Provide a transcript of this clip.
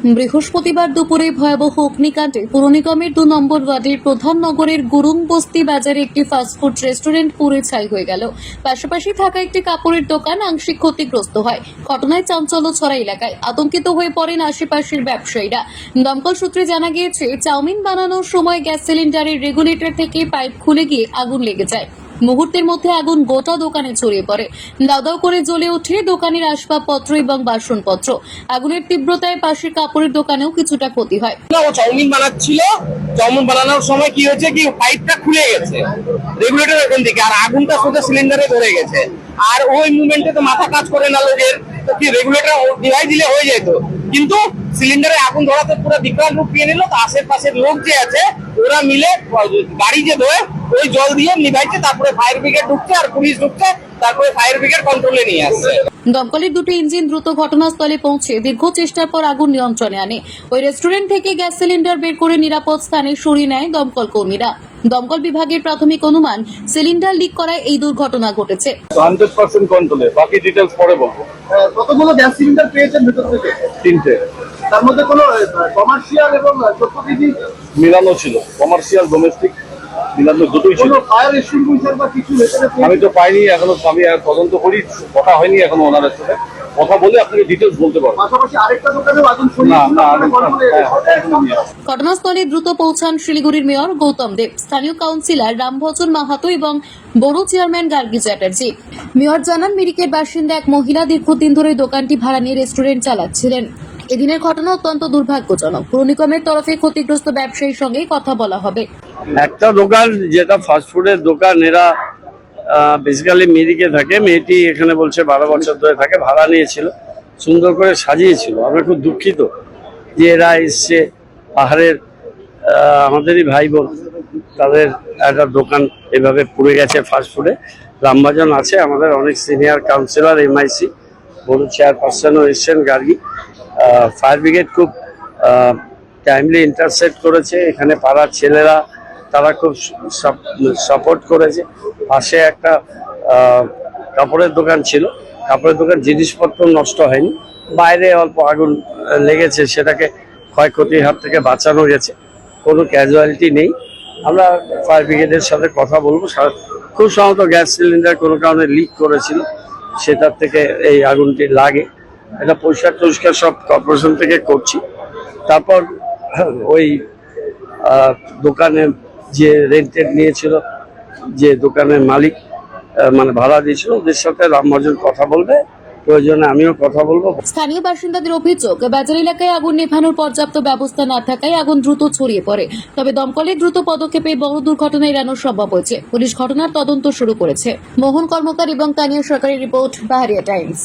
বৃহস্পতিবার দুপুরে ভয়াবহ অগ্নিকাণ্ডে পুর নিগমের ২ নম্বর ওয়ার্ডের প্রধান নগরের গুরুং বস্তি বাজারে একটি ফাস্টফুড রেস্টুরেন্ট পুড়ে ছাই হয়ে গেল। পাশাপাশি থাকা একটি কাপড়ের দোকান আংশিক ক্ষতিগ্রস্ত হয়। ঘটনায় চাঞ্চল্য ছড়া এলাকায়। আতঙ্কিত হয়ে পড়েন আশেপাশের ব্যবসায়ীরা। দমকল সূত্রে জানা গিয়েছে, চাউমিন বানানোর সময় গ্যাস সিলিন্ডারের রেগুলেটর থেকে পাইপ খুলে গিয়ে আগুন লেগে যায়। মুহূর্তের মধ্যে আগুন গোটা দোকানে ছড়িয়ে পড়ে। দাউ দাউ করে জ্বলে ওঠে দোকানের আসবাবপত্র এবং বাসনপত্র। আগুনের তীব্রতায় পাশের কাপড়ের দোকানেও কিছুটা ক্ষতি হয়। ও চাউমিন বানাচ্ছিল, চাউমিন বানানোর সময় কি হয়েছে কি পাইপটা খুলে গেছে রেগুলেটর এখান থেকে, আর আগুনটা সোজা সিলিন্ডারে ধরে গেছে। আর ওই মুভমেন্টে তো মাথা কাজ করে না লোকের, তো কি রেগুলেটর ডিভাইস দিলে হয়ে যেত, কিন্তু সিলিন্ডারে আগুন ধরাতে পুরো বিকরাল রূপ নিয়ে নিল। তো আশেপাশের লোক যে আছে ওরা মিলে গাড়ি যে ধরে ওই জল দিয়ে নিভাইছে, তারপরে ফায়ার ব্রিগেড ঢুকছে আর পুলিশ ঢুকছে, তারপরে ফায়ার ব্রিগেড কন্ট্রোলে নিয়ে আসছে। দমকলের দুটি ইঞ্জিন দ্রুত ঘটনাস্থলে পৌঁছে দীর্ঘ চেষ্টার পর আগুন নিয়ন্ত্রণে আনে। ওই রেস্টুরেন্ট থেকে গ্যাস সিলিন্ডার বের করে নিরাপদ স্থানে সরিয়ে নেয় দমকল কর্মীরা। দমকল বিভাগের প্রাথমিক অনুমান, সিলিন্ডার লিক করায় এই দুর্ঘটনা ঘটেছে। 100% কন্ট্রোলে, বাকি ডিটেইলস পরে বলবো। কতগুলো গ্যাস সিলিন্ডার পেয়েছেন ভেতর থেকে? 3টে। তার মধ্যে কোনো কমার্শিয়াল এবং চট্টগ্রামী মিলানো ছিল, কমার্শিয়াল ডোমেস্টিক মিলানো দুটোই ছিল। কোনো ফায়ার এক্সটিংগুইশার বা কিছু ভেতরে আমি তো পাইনি এখনো, আমি তদন্ত করি, কথা হয়নি এখনো ওনাদের সাথে। কথা বলে আপনাকে ডিটেইলস বলতে পারবো। পাশাপাশি আরেকটা দোকানেও আগুন না ছড়িয়েছিল। ঘটনাস্থলে দ্রুত পৌঁছান শিলিগুড়ির মেয়র গৌতম দেব, স্থানীয় কাউন্সিলর রামভজন মাহাতো এবং বড় চেয়ারম্যান গার্গী চ্যাটার্জি। মেয়র জানান, মিরিকের বাসিন্দা এক মহিলা দীর্ঘদিন ধরে দোকানটি ভাড়া নিয়ে রেস্টুরেন্ট চালাচ্ছিলেন। এদিনের ঘটনা অত্যন্ত দুর্ভাগ্যজনক। পুর নিগমের তরফে ক্ষতিগ্রস্ত ব্যবসায়ীর সঙ্গে কথা বলা হবে। একটা দোকান যেটা ফাস্টফুডের দোকান, এরা বেসিক্যালি মিরিকে থাকে। মেয়েটি এখানে বলছে 12 বছর ধরে থাকে, ভাড়া নিয়েছিল, সুন্দর করে সাজিয়েছিল। আমরা খুব দুঃখিত যে এরা এসছে পাহাড়ের আমাদেরই ভাই বোন, তাদের একটা দোকান এভাবে পুড়ে গেছে ফাস্টফুডে। রামবাজন আছে, আমাদের অনেক সিনিয়র কাউন্সিলর, এমআইসি বড় চেয়ারপারসনও এসছেন, গার্গী। ফায়ার ব্রিগেড খুব টাইমলি ইন্টারসেপ্ট করেছে। এখানে পাড়ার ছেলেরা তারা খুব সাপোর্ট করেছে। পাশে একটা কাপড়ের দোকান ছিল, কাপড়ের দোকান জিনিসপত্র নষ্ট হয়নি, বাইরে অল্প আগুন লেগেছে, সেটাকে ক্ষয়ক্ষতির হাত থেকে বাঁচানো গেছে, কোনো ক্যাজুয়ালিটি নেই। আমরা ফায়ার ব্রিগেডের সাথে কথা বলবো। খুব সম্ভবত গ্যাস সিলিন্ডার কোনো কারণে লিক করেছিল, সেটার থেকে এই আগুনটি লাগে। এটা পরিষ্কার সব কর্পোরেশন থেকে করছি। তারপর ওই দোকানের যে রেন্টেড নিয়েছিল, যে দোকানের মালিক মানে ভাড়া দিয়েছিল, ওদের সাথে রামভজন কথা বলবে, প্রয়োজনে আমিও কথা বলবো। স্থানীয় বাসিন্দাদের অভিযোগ, বাজার এলাকায় আগুন নেভানোর পর্যাপ্ত ব্যবস্থা না থাকায় আগুন দ্রুত ছড়িয়ে পড়ে। তবে দমকলের দ্রুত পদক্ষেপে বড় দুর্ঘটনা এড়ানো সম্ভব হয়েছে। পুলিশ ঘটনার তদন্ত শুরু করেছে। মোহন কর্মকার এবং তানিয়া সরকারের রিপোর্ট, বাহারিয়া টাইমস।